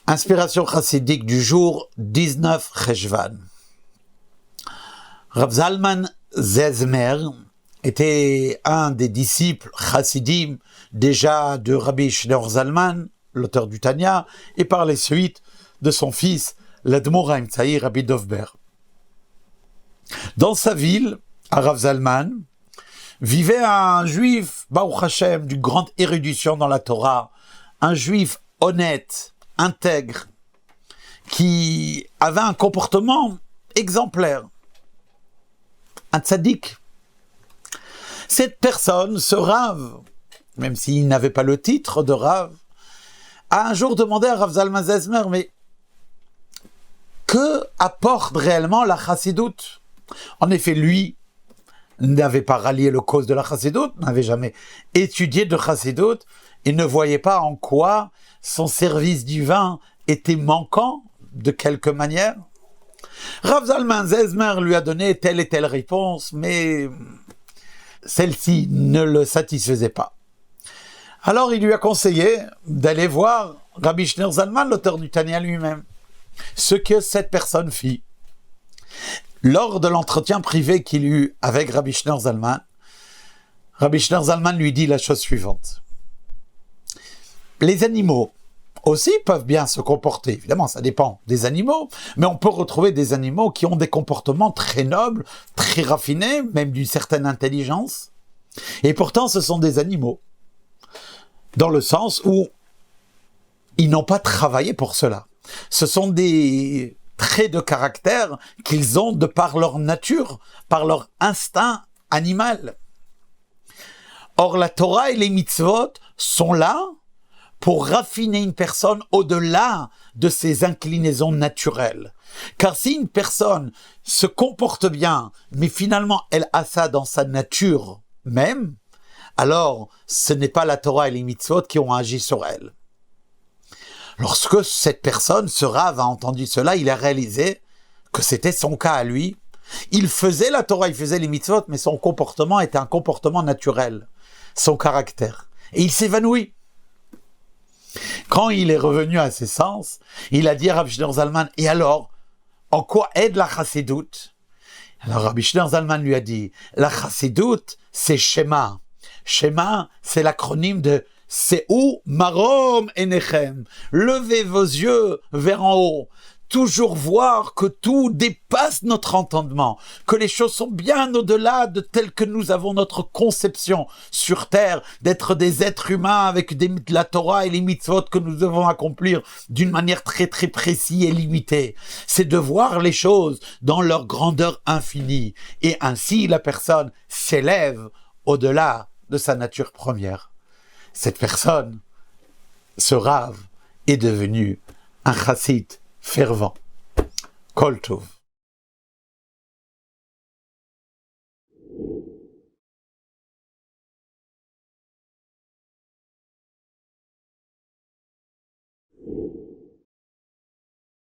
Inspiration chassidique du jour 19 Cheshvan. Rav Zalman Zezmer était un des disciples chassidim déjà de Rabbi Shneur Zalman, l'auteur du Tanya, et par la suite de son fils, l'Admor HaEmtzaï, Rabbi Dovber. Dans sa ville, à Rav Zalman, vivait un juif, Baruch Hashem, d'une grande érudition dans la Torah, un juif honnête, intègre, qui avait un comportement exemplaire, un tzaddik. Cette personne, ce Rav, même s'il n'avait pas le titre de Rav, a un jour demandé à Rav Zalman Zezmer, mais que apporte réellement la chassidoute? En effet, lui n'avait pas rallié le cause de la chassidoute, n'avait jamais étudié de chassidoute, et ne voyait pas en quoi son service divin était manquant de quelque manière. Rav Zalman Zezmer lui a donné telle et telle réponse, mais celle-ci ne le satisfaisait pas. Alors il lui a conseillé d'aller voir Rabbi Shneur Zalman, l'auteur du Tanya lui-même. Ce que cette personne fit. Lors de l'entretien privé qu'il eut avec Rabbi Shneur Zalman lui dit la chose suivante. Les animaux aussi peuvent bien se comporter. Évidemment, ça dépend des animaux, mais on peut retrouver des animaux qui ont des comportements très nobles, très raffinés, même d'une certaine intelligence. Et pourtant, ce sont des animaux, dans le sens où ils n'ont pas travaillé pour cela. Ce sont des traits de caractère qu'ils ont de par leur nature, par leur instinct animal. Or, la Torah et les mitzvot sont là pour raffiner une personne au-delà de ses inclinaisons naturelles. Car si une personne se comporte bien, mais finalement elle a ça dans sa nature même, alors ce n'est pas la Torah et les mitzvot qui ont agi sur elle. Lorsque cette personne, ce Rav, a entendu cela, il a réalisé que c'était son cas à lui. Il faisait la Torah, il faisait les mitzvot, mais son comportement était un comportement naturel, son caractère. Et il s'évanouit. Quand il est revenu à ses sens, il a dit à Rabbi Shneur Zalman, et alors, en quoi aide la chassidoute? Alors Rabbi Shneur Zalman lui a dit, la chassidoute, c'est Shema. Shema, c'est l'acronyme de Se'u Marom Enechem. Levez vos yeux vers en haut. Toujours voir que tout dépasse notre entendement, que les choses sont bien au-delà de telles que nous avons notre conception sur terre, d'être des êtres humains avec la Torah et les mitzvot que nous devons accomplir d'une manière très très précise et limitée. C'est de voir les choses dans leur grandeur infinie, et ainsi la personne s'élève au-delà de sa nature première. Cette personne, ce Rav, est devenu un chassid fervent. Kol Tov.